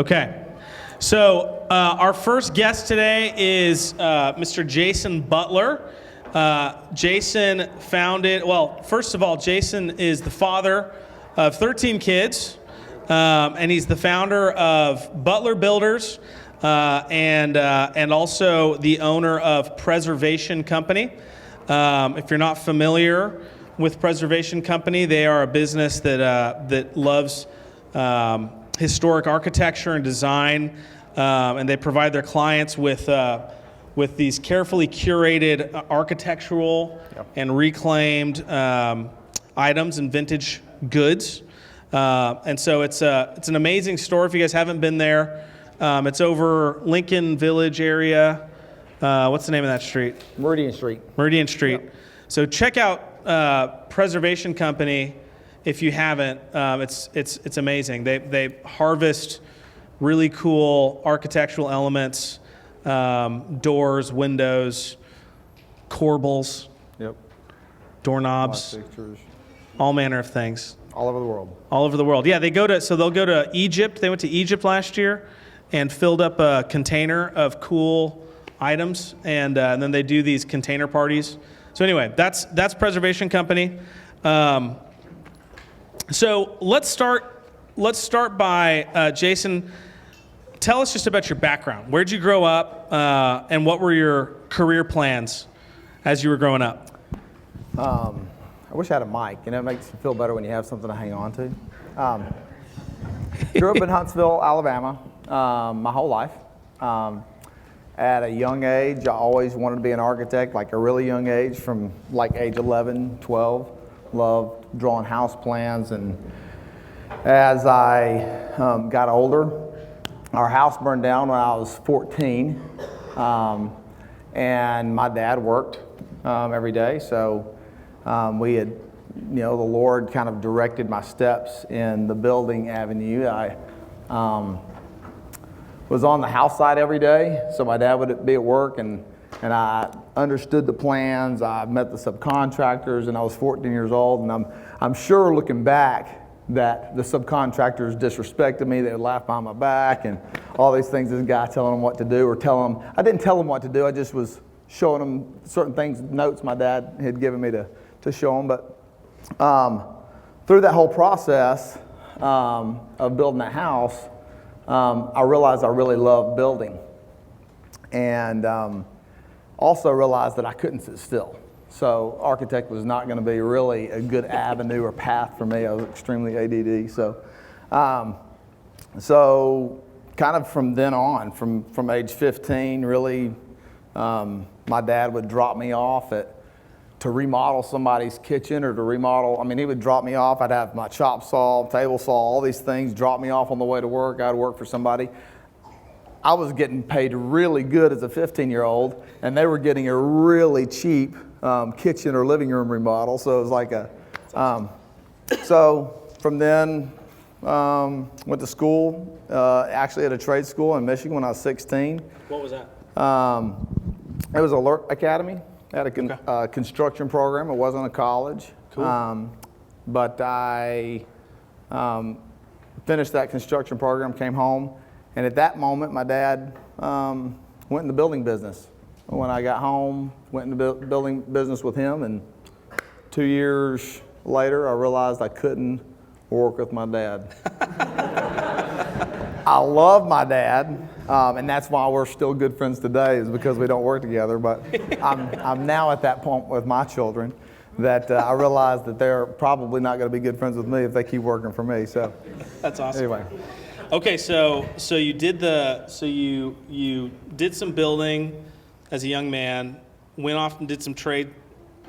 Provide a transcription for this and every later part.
Okay. So our first guest today is Mr. Jason Butler. Jason founded, well, first of all, Jason is the father of 13 kids, and he's the founder of Butler Builders, and also the owner of Preservation Company. If you're not familiar with Preservation Company, they are a business that loves historic architecture and design, and they provide their clients with these carefully curated architectural and reclaimed items and vintage goods. And so it's an amazing store. If you guys haven't been there, it's over Lincoln Village area. What's the name of that street? Meridian Street. Meridian Street. Yep. So check out Preservation Company if you haven't. It's amazing. They harvest really cool architectural elements, doors, windows, corbels, doorknobs, Fixtures. all manner of things. All over the world. All over the world. Yeah, they'll go to Egypt. They went to Egypt last year and filled up a container of cool items, and then they do these container parties. So anyway, that's Preservation Company. So let's start by Jason. Tell us just about your background. Where'd you grow up, and what were your career plans as you were growing up? I wish I had a mic. You know, it makes you feel better when you have something to hang on to. Grew up in Huntsville, Alabama, my whole life. At a young age, I always wanted to be an architect, like a really young age, from like age 11, 12. Loved drawing house plans, and as I got older, our house burned down when I was 14, and my dad worked every day, so we had, the Lord kind of directed my steps in the building avenue. I was on the house side every day, so my dad would be at work, and I understood the plans. I met the subcontractors, and I was 14 years old, and I'm sure looking back that the subcontractors disrespected me. They would laugh behind my back and all these things. This guy telling them what to do, or I didn't tell them what to do. I just was showing them certain things, notes my dad had given me to show them. But through that whole process of building that house, I realized I really loved building, and also realized that I couldn't sit still. So architect was not going to be really a good avenue or path for me. I was extremely ADD. So kind of from then on, from age 15, really, my dad would drop me off to remodel somebody's kitchen, or to remodel. He would drop me off. I'd have my chop saw, table saw, all these things, drop me off on the way to work. I'd work for somebody. I was getting paid really good as a 15-year-old, and they were getting a really cheap kitchen or living room remodel. So it was like so from then, went to school, actually at a trade school in Michigan when I was 16. What was that? It was Alert Academy. I had a construction program. It wasn't a college. Cool. But I finished that construction program, came home, and at that moment, my dad went in the building business. When I got home, went in the building business with him, and 2 years later, I realized I couldn't work with my dad. I love my dad, and that's why we're still good friends today, is because we don't work together. But I'm now at that point with my children that I realize that they're probably not going to be good friends with me if they keep working for me. So that's awesome. Anyway. Okay, so you did some building as a young man, went off and did some trade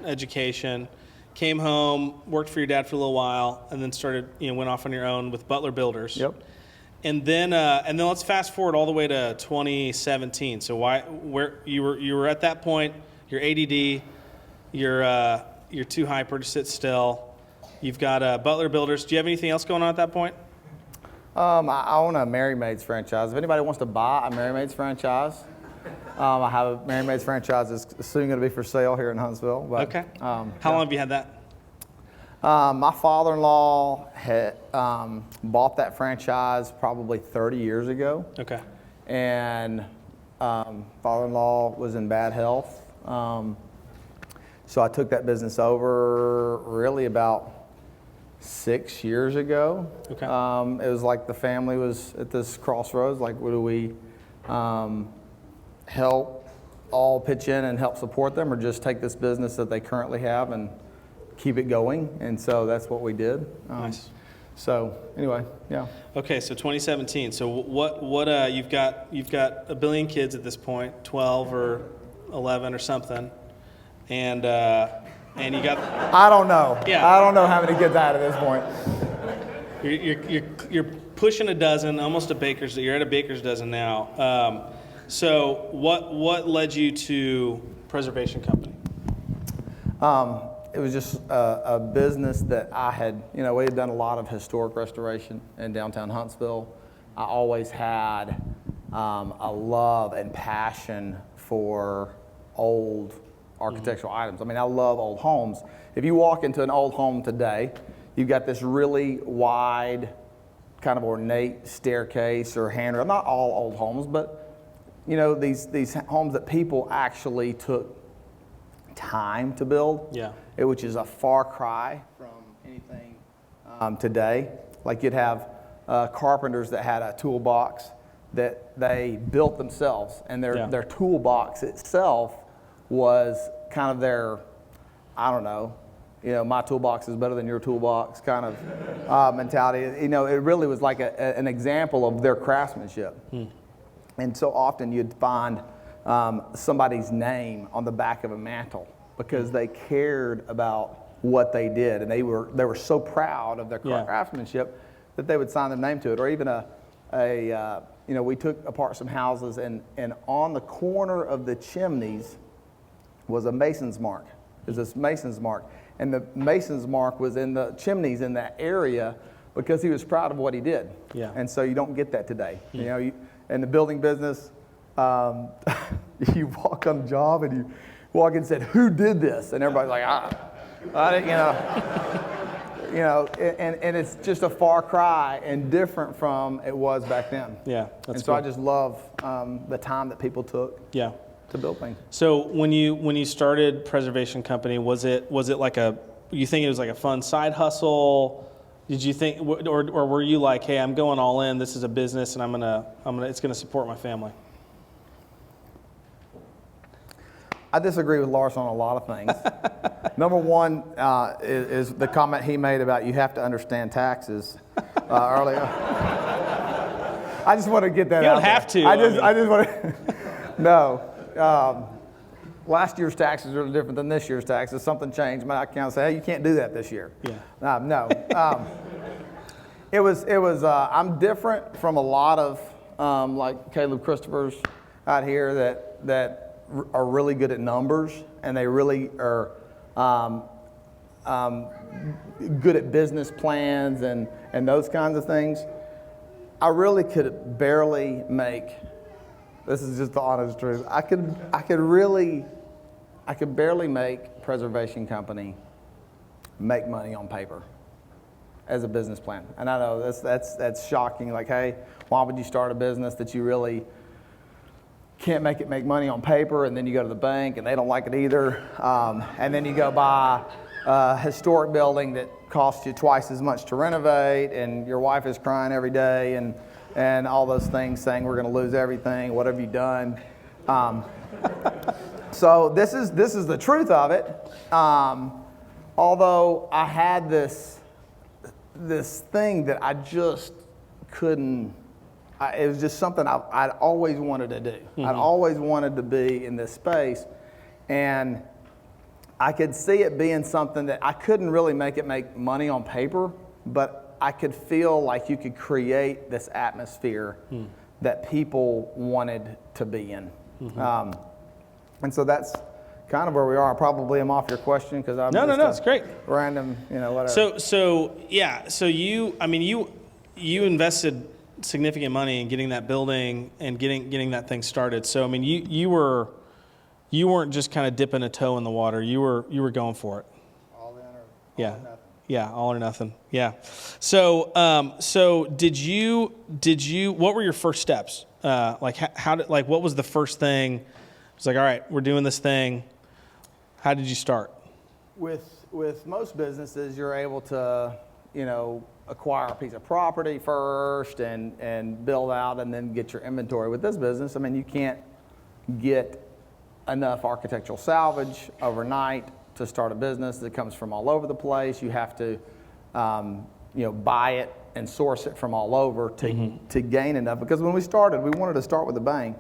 education, came home, worked for your dad for a little while, and then went off on your own with Butler Builders. Yep. And then let's fast forward all the way to 2017. So where you were at that point, you're ADD, you're too hyper to sit still. You've got Butler Builders. Do you have anything else going on at that point? I own a Mary Maids franchise. If anybody wants to buy a Mary Maids franchise, I have a Mary Maids franchise that's soon going to be for sale here in Huntsville. But, okay. How long have you had that? My father-in-law had bought that franchise probably 30 years ago. Okay. And father-in-law was in bad health. So I took that business over really about 6 years ago. Okay. It was like the family was at this crossroads, like, what do we help all pitch in and help support them, or just take this business that they currently have and keep it going? And so that's what we did. Nice. So anyway, yeah. Okay, so 2017. So what you've got a billion kids at this point, 12 or 11 or something, and you got. I don't know. Yeah. I don't know how many kids I had at this point. You're pushing a dozen, almost a baker's. You're at a baker's dozen now. So what led you to Preservation Company? It was just a business that I had, we had done a lot of historic restoration in downtown Huntsville. I always had a love and passion for old architectural items. I mean, I love old homes. If you walk into an old home today, you've got this really wide, kind of ornate staircase or handrail. Not all old homes, but these homes that people actually took time to build. Yeah. Which is a far cry from anything today. Like, you'd have carpenters that had a toolbox that they built themselves, and their toolbox itself was kind of their, I don't know, my toolbox is better than your toolbox kind of mentality. It really was like an example of their craftsmanship. And so often you'd find somebody's name on the back of a mantle because they cared about what they did, and they were so proud of their craftsmanship that they would sign their name to it. Or even we took apart some houses, and on the corner of the chimneys was a mason's mark. There's this mason's mark, and the mason's mark was in the chimneys in that area because he was proud of what he did. Yeah. And so you don't get that today. In the building business, you walk on a job and you walk in and said, "Who did this?" And everybody's like, I didn't, and it's just a far cry and different from it was back then. Yeah, that's and so cool. I just love the time that people took to build things. So when you started Preservation Company, was it like you think it was like a fun side hustle? Did you think, or were you like, hey, I'm going all in, this is a business, and it's gonna support my family? I disagree with Lars on a lot of things. Number one is the comment he made about you have to understand taxes earlier. I just want to get that out. You don't have to. I just want to. No. Last year's taxes are different than this year's taxes. Something changed. My account said, "Hey, you can't do that this year." Yeah. No. It was. I'm different from a lot of like Caleb Christopher's out here that are really good at numbers, and they really are good at business plans and those kinds of things. I really could barely make. This is just the honest truth. I could barely make Preservation Company make money on paper as a business plan. And I know that's shocking. Like, hey, why would you start a business that you really can't make it make money on paper? And then you go to the bank and they don't like it either. And then you go buy a historic building that costs you twice as much to renovate, and your wife is crying every day, and all those things, saying we're going to lose everything. What have you done? So this is the truth of it. Although I had this thing that I just couldn't. It was just something I'd always wanted to do. Mm-hmm. I'd always wanted to be in this space, and I could see it being something that I couldn't really make it make money on paper, but I could feel like you could create this atmosphere that people wanted to be in. Mm-hmm. And so that's kind of where we are. I probably am off your question because I'm no, it's great. Random, whatever. So you invested significant money in getting that building and getting that thing started. So I mean, you weren't just kind of dipping a toe in the water. You were going for it. All in or yeah. all nothing. Yeah, all or nothing. Yeah. So did you? What were your first steps? What was the first thing? It's like, all right, we're doing this thing. How did you start? With most businesses, you're able to, acquire a piece of property first and build out and then get your inventory. With this business, I mean, you can't get enough architectural salvage overnight to start a business that comes from all over the place. You have to, buy it and source it from all over to gain enough. Because when we started, we wanted to start with a bang,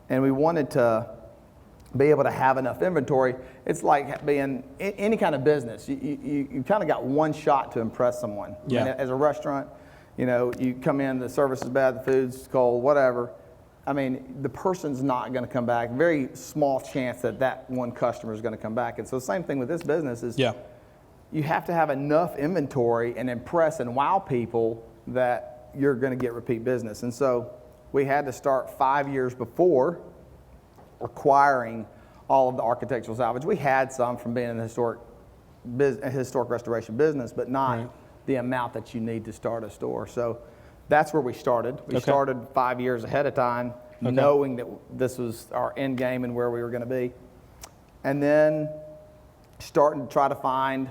and we wanted to be able to have enough inventory. It's like being any kind of business. You kind of got one shot to impress someone. Yeah. And as a restaurant, you come in, the service is bad, the food's cold, whatever. I mean, the person's not going to come back. Very small chance that one customer is going to come back. And so the same thing with this business is you have to have enough inventory and impress and wow people that you're going to get repeat business. And so we had to start 5 years before acquiring all of the architectural salvage. We had some from being in the historic restoration business, but not the amount that you need to start a store. So that's where we started. We started 5 years ahead of time, knowing that this was our end game and where we were going to be. And then starting to try to find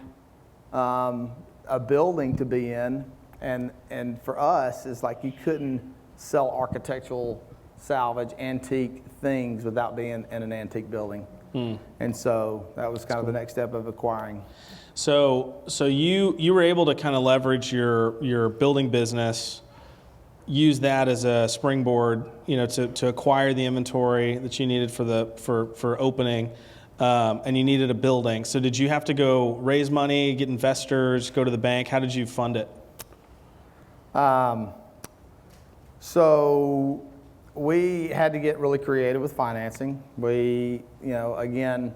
a building to be in. And for us, it's like you couldn't sell architectural salvage, antique things without being in an antique building. And so that was kind of the next step of acquiring. So you were able to kind of leverage your building business, use that as a springboard, to acquire the inventory that you needed for opening, and you needed a building. So did you have to go raise money, get investors, go to the bank? How did you fund it? So we had to get really creative with financing. We, again,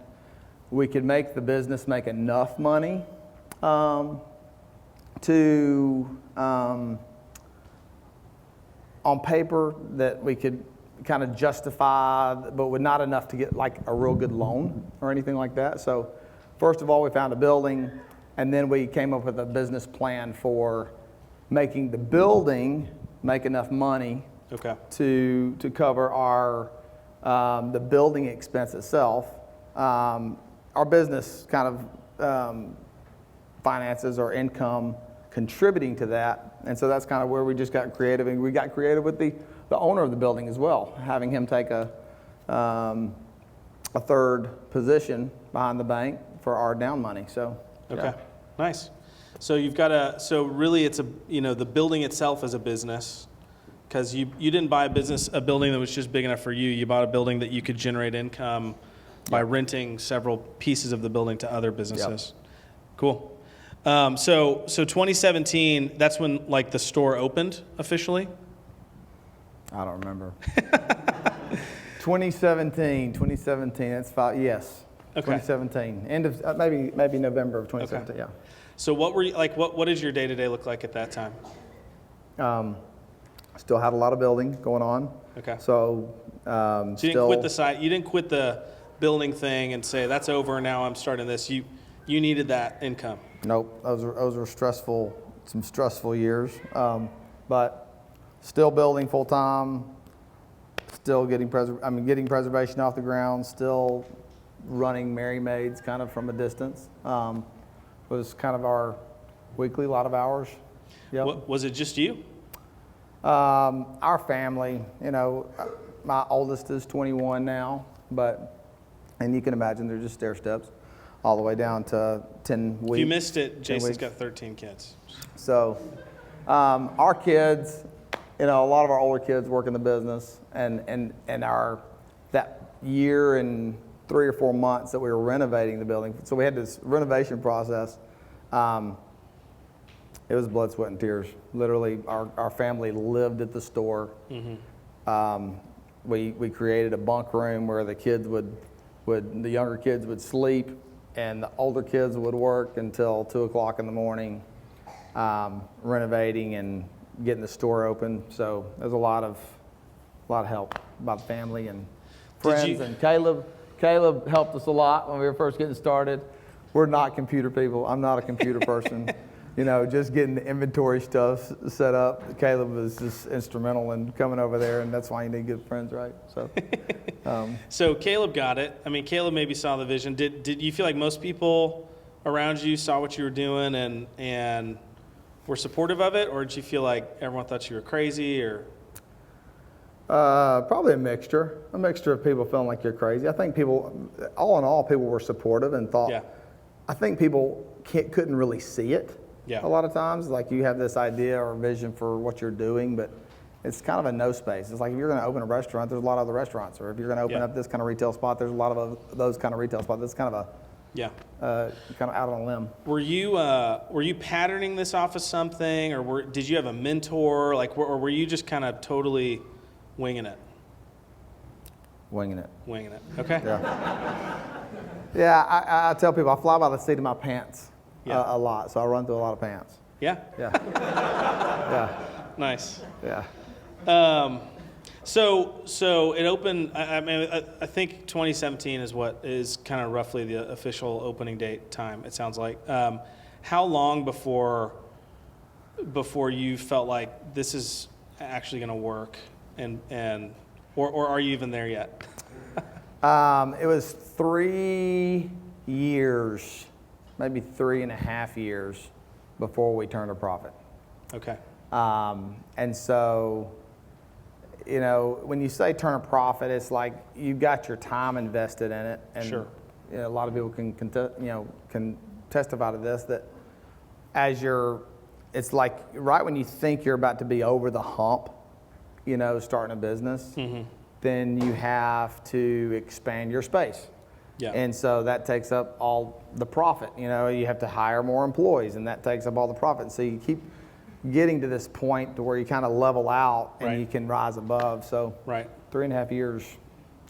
we could make the business make enough money to, on paper, that we could kind of justify, but with not enough to get like a real good loan or anything like that. So first of all, we found a building, and then we came up with a business plan for making the building make enough money to cover our the building expense itself. Our business kind of finances or income contributing to that, and so that's kind of where we just got creative, and we got creative with the owner of the building as well, having him take a third position behind the bank for our down money. So nice. So you've got so really it's the building itself is a business, because you didn't buy a building that was just big enough for you. You bought a building that you could generate income by renting several pieces of the building to other businesses. Cool. So 2017, that's when like the store opened officially? I don't remember. 2017, that's yes. 2017, end of maybe November of 2017. Yeah. So what were you like? What does your day-to-day look like at that time? Still had a lot of building going on. Okay. So, so you didn't quit the site. You didn't quit the building thing and say that's over. Now I'm starting this. You needed that income. Nope. Those were some stressful years. But still building full time. Still getting preservation off the ground. Still running Merry Maids kind of from a distance. Was kind of our weekly, lot of hours. Yep. Was it just you? Our family, my oldest is 21 now, and you can imagine they're just stair steps all the way down to 10 weeks. If you missed it, Jason's got 13 kids. So, our kids, a lot of our older kids work in the business, and that year and 3 or 4 months that we were renovating the building. So we had this renovation process. It was blood, sweat, and tears. Literally, our family lived at the store. Mm-hmm. We created a bunk room where the younger kids would sleep, and the older kids would work until 2 o'clock in the morning, renovating and getting the store open. So there's a lot of help by the family and friends. And Caleb helped us a lot when we were first getting started. We're not computer people. I'm not a computer person. just getting the inventory stuff set up. Caleb was just instrumental in coming over there, and that's why you need good friends, right? So, So Caleb got it. I mean, Caleb maybe saw the vision. Did you feel like most people around you saw what you were doing and were supportive of it, or did you feel like everyone thought you were crazy? Or probably a mixture of people feeling like you're crazy. I think all in all, people were supportive and thought. Yeah. I think people couldn't really see it. Yeah. A lot of times, like you have this idea or vision for what you're doing, but it's kind of a no space. It's like if you're going to open a restaurant, there's a lot of other restaurants, or if you're going to open up this kind of retail spot, there's a lot of those kind of retail spots. That's kind of kind of out on a limb. Were you patterning this off of something, or did you have a mentor, or were you just kind of totally winging it? Winging it. Winging it. Okay. Yeah, I tell people I fly by the seat of my pants a lot, so I run through a lot of pants. Yeah. Yeah. Yeah. Nice. Yeah. So it opened. I think 2017 is kind of roughly the official opening date time. It sounds like. How long before you felt like this is actually going to work, or are you even there yet? It was 3 years, maybe 3.5 years before we turned a profit. Okay. And so, when you say turn a profit, it's like you got your time invested in it, and sure. A lot of people can testify to this, that it's like right when you think you're about to be over the hump, starting a business, then you have to expand your space. Yeah. And so that takes up all the profit. You have to hire more employees, and that takes up all the profit. And so you keep getting to this point to where you kind of level out and you can rise above. So 3.5 years,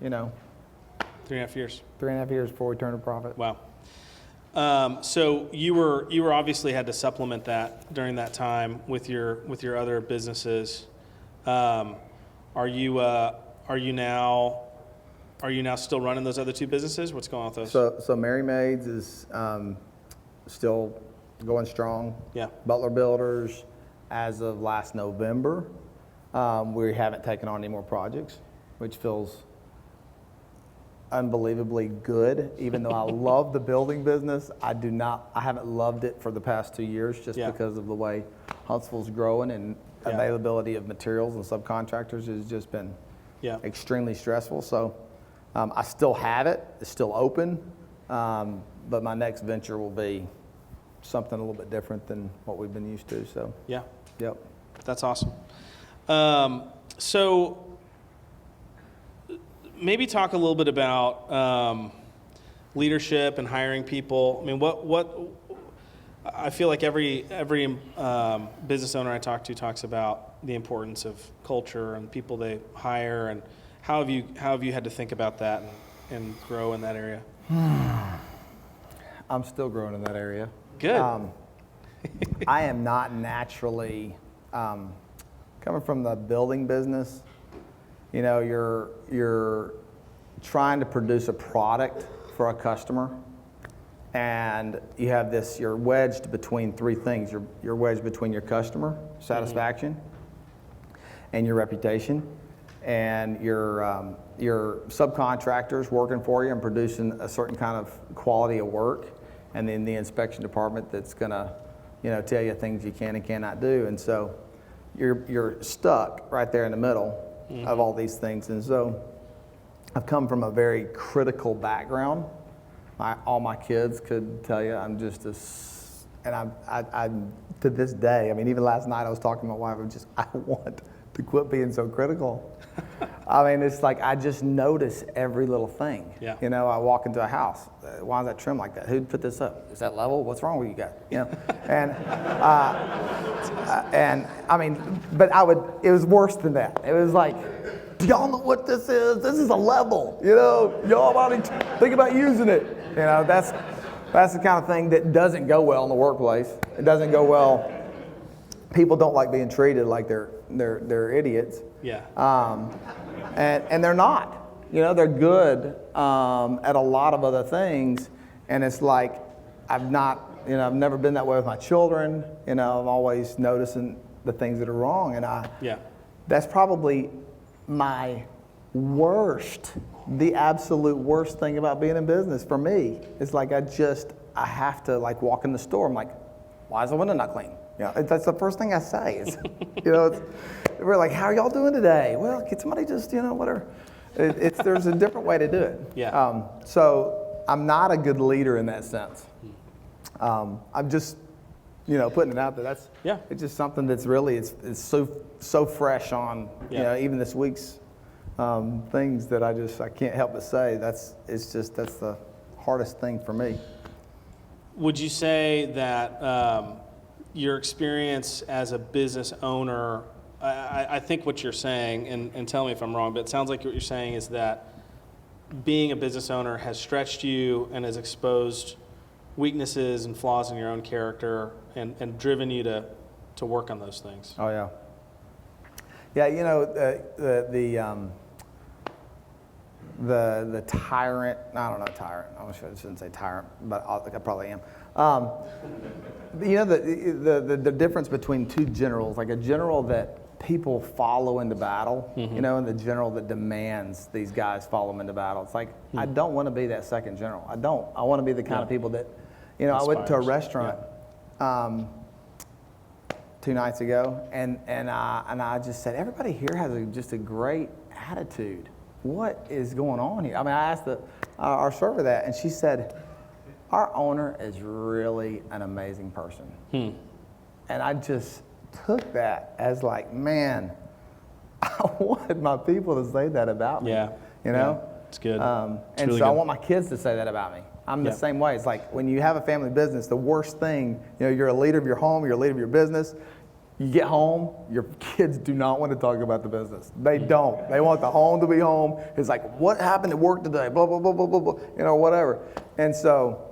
3.5 years. 3.5 years before we turned a profit. Wow. So you were obviously had to supplement that during that time with your other businesses. Are you now still running those other two businesses? What's going on with those? So Mary Maids is still going strong. Yeah. Butler Builders, as of last November, we haven't taken on any more projects, which feels unbelievably good. Even though I love the building business, I haven't loved it for the past 2 years just because of the way Huntsville's growing, and availability of materials and subcontractors has just been extremely stressful. So I still have it. It's still open. But my next venture will be something a little bit different than what we've been used to. So yep. That's awesome. So maybe talk a little bit about leadership and hiring people. I mean, what I feel like every business owner I talk to talks about the importance of culture and people they hire, and how have you had to think about that and grow in that area? I'm still growing in that area. Good. I am not naturally coming from the building business. You're trying to produce a product for a customer, and you have you're wedged between three things. You're wedged between your customer satisfaction and your reputation, and your subcontractors working for you and producing a certain kind of quality of work, and then the inspection department that's gonna tell you things you can and cannot do. And so you're stuck right there in the middle of all these things. And so I've come from a very critical background. All my kids could tell you I'm just I'm to this day, I mean, even last night I was talking to my wife, I want to quit being so critical. I mean, it's like I just notice every little thing. Yeah. I walk into a house. Why is that trim like that? Who'd put this up? Is that level? What's wrong with you guys? And I mean, but it was worse than that. It was like, do y'all know what this is? This is a level. Y'all about to think about using it. That's the kind of thing that doesn't go well in the workplace. It doesn't go well. People don't like being treated like they're idiots. Yeah. And they're not. They're good at a lot of other things, and it's like I've not I've never been that way with my children. I'm always noticing the things that are wrong, and that's probably my the absolute worst thing about being in business for me. It's like I have to like walk in the store. I'm like, why is the window not clean? That's the first thing I say. Is, we're like, how are y'all doing today? Well, can somebody just, whatever. There's a different way to do it. Yeah. So I'm not a good leader in that sense. I'm just, putting it out there. It's just something that's really, it's so fresh on, even this week's things that I can't help but say that's the hardest thing for me. Would you say that your experience as a business owner, I think what you're saying, and tell me if I'm wrong, but it sounds like what you're saying is that being a business owner has stretched you and has exposed weaknesses and flaws in your own character and driven you to work on those things. Oh, yeah. Yeah, the tyrant, I don't know tyrant, I shouldn't say tyrant, but I probably am. The difference between two generals, like a general that people follow into battle, and the general that demands these guys follow him into battle. It's like, I don't want to be that second general. I don't. I want to be the kind of people that, I went to a restaurant 2 nights ago, and I just said, everybody here has just a great attitude. What is going on here? I mean, I asked our server that, and she said, our owner is really an amazing person. And I just took that as like, man, I wanted my people to say that about me. Yeah. It's good. And really so I good. want my kids to say that about me. I'm the same way. It's like when you have a family business, the worst thing, you're a leader of your home, you're a leader of your business. You get home, your kids do not want to talk about the business. They don't. They want the home to be home. It's like, what happened at work today? Blah, blah, blah, blah, blah, blah, whatever. And so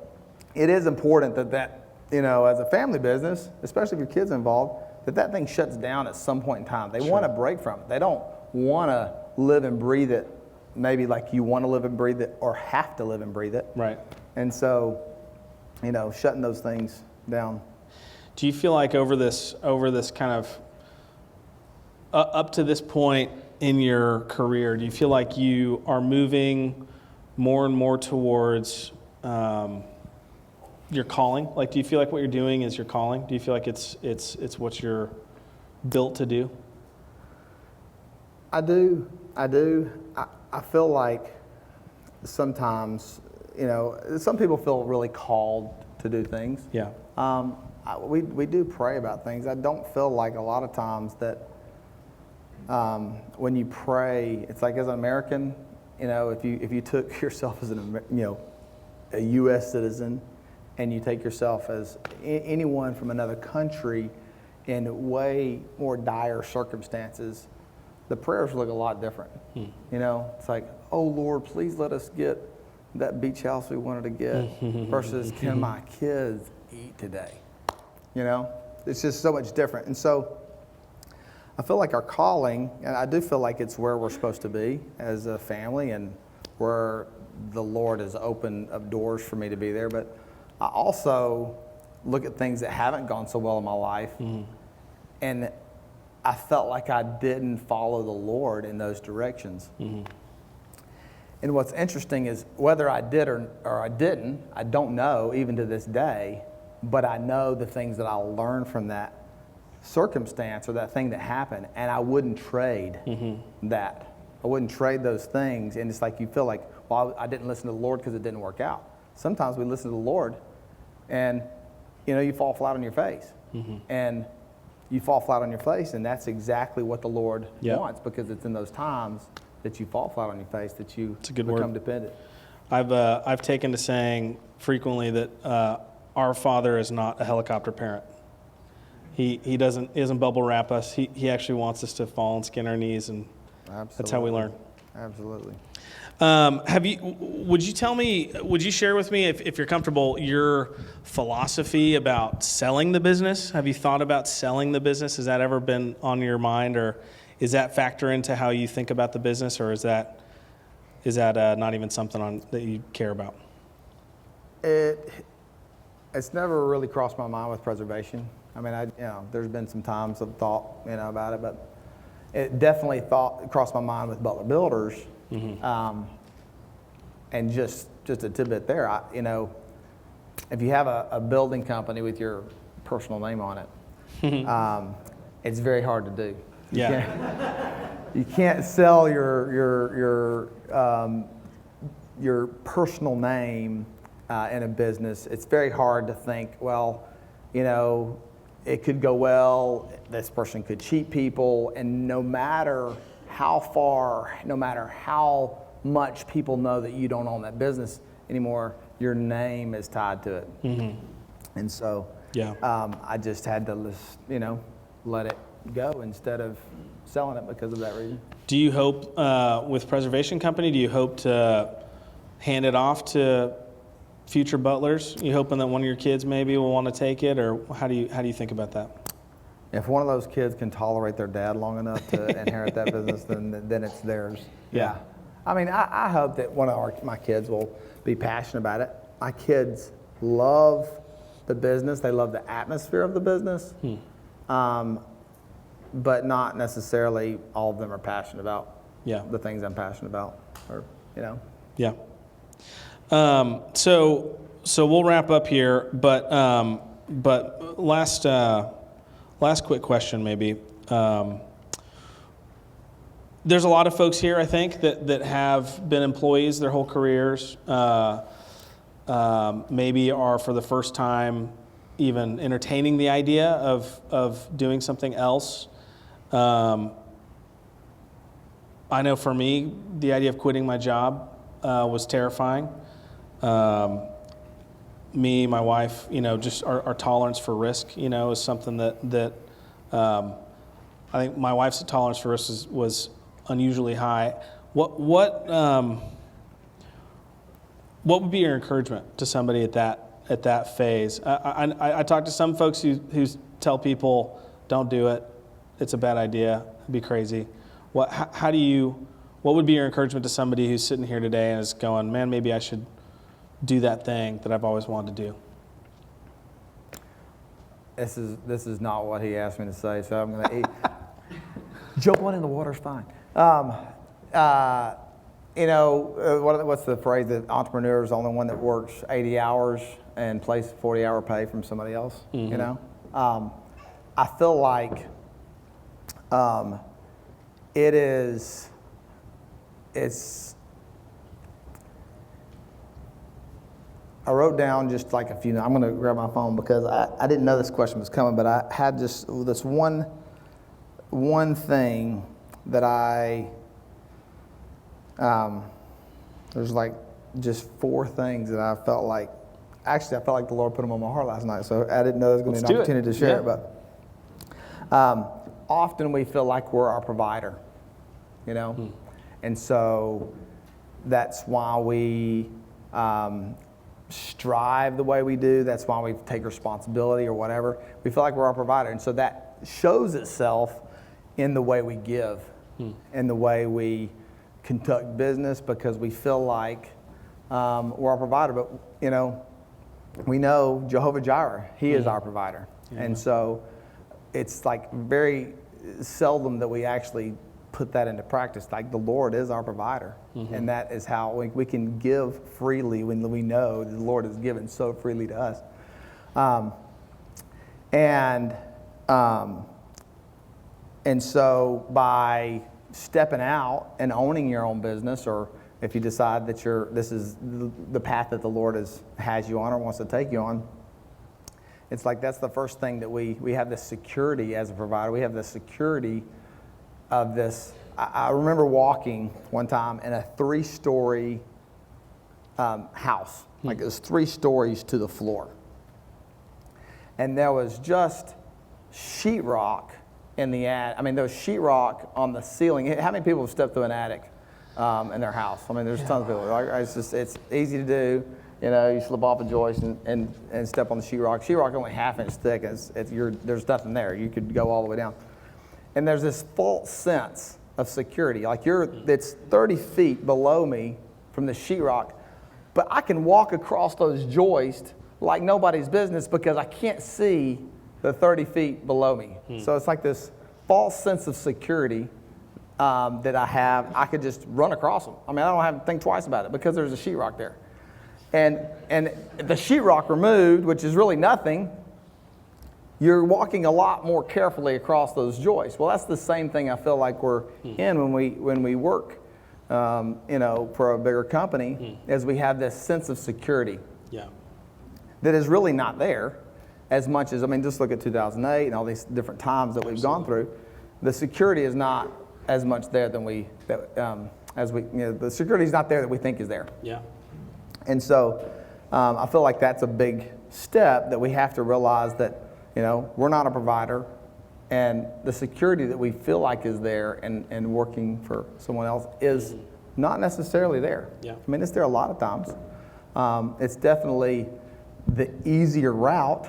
it is important that, as a family business, especially if your kid's involved, that thing shuts down at some point in time. They want to break from it. They don't want to live and breathe it maybe like you want to live and breathe it or have to live and breathe it. Right. And so, shutting those things down. Do you feel like over this kind of up to this point in your career, do you feel like you are moving more and more towards your calling? Like, do you feel like what you're doing is your calling? Do you feel like it's what you're built to do? I do. I feel like sometimes, some people feel really called to do things. Yeah. We do pray about things. I don't feel like a lot of times that when you pray, it's like as an American, if you took yourself as a U.S. citizen, and you take yourself as anyone from another country in way more dire circumstances, the prayers look a lot different. It's like, oh Lord, please let us get that beach house we wanted to get, versus can my kids eat today? It's just so much different. And so I feel like our calling, and I do feel like it's where we're supposed to be as a family and where the Lord has opened up doors for me to be there. But I also look at things that haven't gone so well in my life, and I felt like I didn't follow the Lord in those directions. And what's interesting is whether I did or I didn't, I don't know even to this day, but I know the things that I'll learn from that circumstance or that thing that happened, and I wouldn't trade that. I wouldn't trade those things. And it's like you feel like, well, I didn't listen to the Lord because it didn't work out. Sometimes we listen to the Lord, and you fall flat on your face. And you fall flat on your face, and that's exactly what the Lord wants, because it's in those times that you fall flat on your face that you become dependent. I've taken to saying frequently that our Father is not a helicopter parent. He doesn't bubble wrap us. He actually wants us to fall and skin our knees, and that's how we learn. Absolutely. Would you share with me, if you're comfortable, your philosophy about selling the business? Have you thought about selling the business? Has that ever been on your mind, or is that factor into how you think about the business, or is that not even something that you care about? It's never really crossed my mind with preservation. I mean, there's been some times I've thought, about it, but it definitely crossed my mind with Butler Builders. And just a tidbit there, if you have a building company with your personal name on it, it's very hard to do. You can't sell your personal name in a business. It's very hard to think, well, it could go well, this person could cheat people, and no matter how much people know that you don't own that business anymore, your name is tied to it. And so I just had to let it go instead of selling it because of that reason. Do you hope, with Preservation Company, do you hope to hand it off to future butlers? You hoping that one of your kids maybe will want to take it, or how do you think about that? If one of those kids can tolerate their dad long enough to inherit that business, then it's theirs. Yeah. I mean, I hope that one of my kids will be passionate about it. My kids love the business. They love the atmosphere of the business. But not necessarily all of them are passionate about the things I'm passionate about. Yeah. So we'll wrap up here, but last quick question maybe. There's a lot of folks here, I think, that have been employees their whole careers, maybe are for the first time even entertaining the idea of doing something else. I know for me, the idea of quitting my job was terrifying. Me, my wife, just our tolerance for risk, is something that I think my wife's tolerance for risk was unusually high. What would be your encouragement to somebody at that phase? I talk to some folks who tell people, don't do it. It's a bad idea. It'd be crazy. What would be your encouragement to somebody who's sitting here today and is going, man, maybe I should do that thing that I've always wanted to do? This is not what he asked me to say, so I'm going to jump on in the water's fine. What's the phrase that entrepreneur is the only one that works 80 hours and plays 40-hour pay from somebody else? I feel like I wrote down just like a few. I'm going to grab my phone because I didn't know this question was coming, but I had just this one thing that there's like just 4 things that I felt like the Lord put them on my heart last night, so I didn't know there was going to be an opportunity to share it. But often we feel like we're our provider, and so that's why we strive the way we do. That's why we take responsibility or whatever. We feel like we're our provider, and so that shows itself in the way we give, in the way we conduct business, because we feel like we're our provider. But we know Jehovah Jireh, He is our provider, and so it's like very seldom that we actually put that into practice. Like, the Lord is our provider, and that is how we can give freely when we know the Lord has given so freely to us. And so by stepping out and owning your own business, or if you decide that this is the path that the Lord has you on or wants to take you on, it's like that's the first thing that we have this security as a provider. We have the security of this. I remember walking one time in a 3-story house. Like, it was 3 stories to the floor. And there was just sheetrock in the attic. I mean, there was sheetrock on the ceiling. How many people have stepped through an attic in their house? I mean, there's tons of people. It's easy to do. You slip off a joist and step on the sheetrock. Sheetrock only 1/2 inch thick. There's nothing there. You could go all the way down. And there's this false sense of security. Like, it's 30 feet below me from the sheetrock, but I can walk across those joists like nobody's business because I can't see the 30 feet below me. So it's like this false sense of security that I have. I could just run across them. I mean, I don't have to think twice about it because there's a sheetrock there. And the sheetrock removed, which is really nothing, you're walking a lot more carefully across those joists. Well, that's the same thing I feel like we're in when we work, for a bigger company, as we have this sense of security that is really not there as much as, I mean, just look at 2008 and all these different times that we've gone through. The security is not as much there than the security is not there that we think is there. Yeah. And so I feel like that's a big step that we have to realize that, we're not a provider, and the security that we feel like is there and working for someone else is not necessarily there. Yeah. I mean, it's there a lot of times. It's definitely the easier route,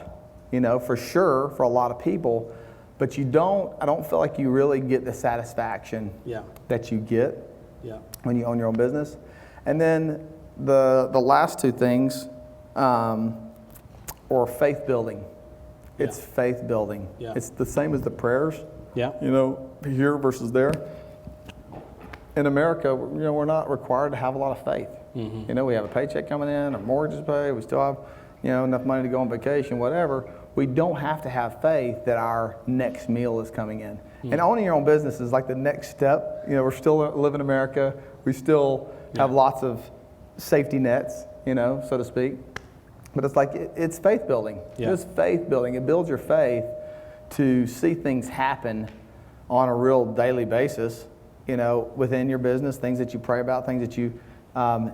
for sure, for a lot of people, but I don't feel like you really get the satisfaction that you get when you own your own business. And then the last two things are faith building. It's faith building. Yeah. It's the same as the prayers. Yeah. Here versus there. In America, we're not required to have a lot of faith. Mm-hmm. We have a paycheck coming in, our mortgage is paid, we still have, enough money to go on vacation, whatever. We don't have to have faith that our next meal is coming in. Mm-hmm. And owning your own business is like the next step. We're still live in America. We still have lots of safety nets, so to speak. But it's like, it's faith building. Yeah. It's faith building. It builds your faith to see things happen on a real daily basis, within your business, things that you pray about, things that you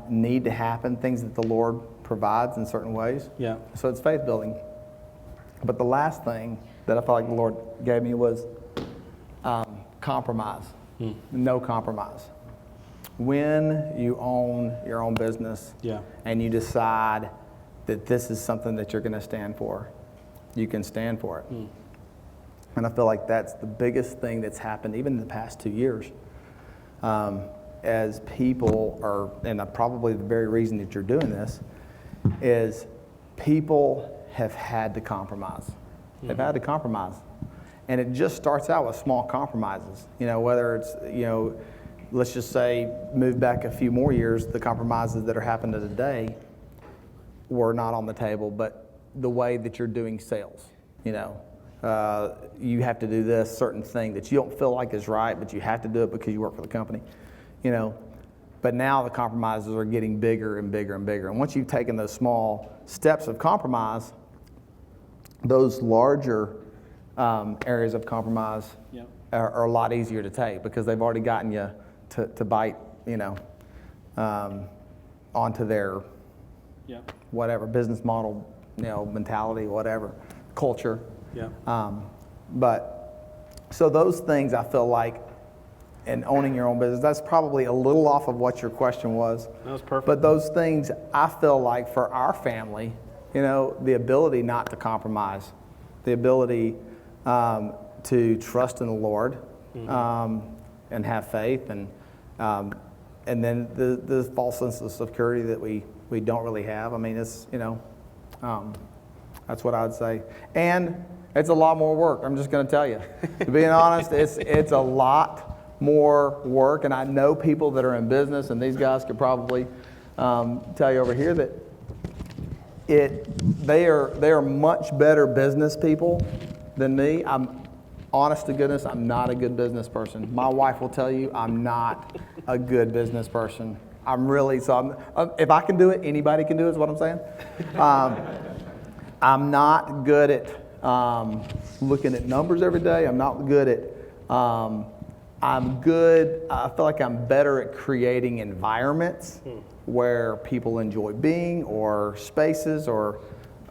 need to happen, things that the Lord provides in certain ways. Yeah. So it's faith building. But the last thing that I felt like the Lord gave me was compromise. No compromise. When you own your own business and you decide that this is something that you're going to stand for, you can stand for it. And I feel like that's the biggest thing that's happened even in the past 2 years. As people are, and probably the very reason that you're doing this, is people have had to compromise. They've had to compromise. And it just starts out with small compromises. Whether it's, let's just say, move back a few more years, the compromises that are happening today were not on the table, but the way that you're doing sales. You have to do this certain thing that you don't feel like is right, but you have to do it because you work for the company. But now the compromises are getting bigger and bigger and bigger. And once you've taken those small steps of compromise, those larger areas of compromise are a lot easier to take because they've already gotten you to bite, onto their whatever business model, mentality, whatever, culture. Yeah. But so those things I feel like, and owning your own business, that's probably a little off of what your question was. That was perfect. But those things I feel like for our family, the ability not to compromise, the ability to trust in the Lord, and have faith, and then the false sense of security that we don't really have. I mean, it's that's what I would say. And it's a lot more work. I'm just going to tell you. To be honest, it's a lot more work. And I know people that are in business, and these guys could probably tell you over here that they are much better business people than me. I'm honest to goodness, I'm not a good business person. My wife will tell you I'm not a good business person. If I can do it, anybody can do it, is what I'm saying. I'm not good at looking at numbers every day. I'm not good at, I feel like I'm better at creating environments where people enjoy being, or spaces, or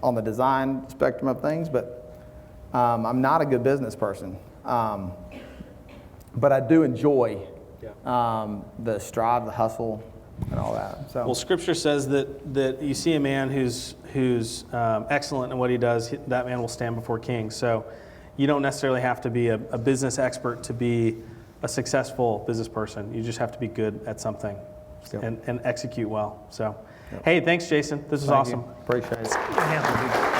on the design spectrum of things, but I'm not a good business person. But I do enjoy the strive, the hustle, and all that. So. Well, Scripture says that you see a man who's excellent in what he does, that man will stand before kings. So you don't necessarily have to be a business expert to be a successful business person. You just have to be good at something and execute well. So Hey, thanks, Jason. This is Thank awesome. you. Appreciate it. Yeah.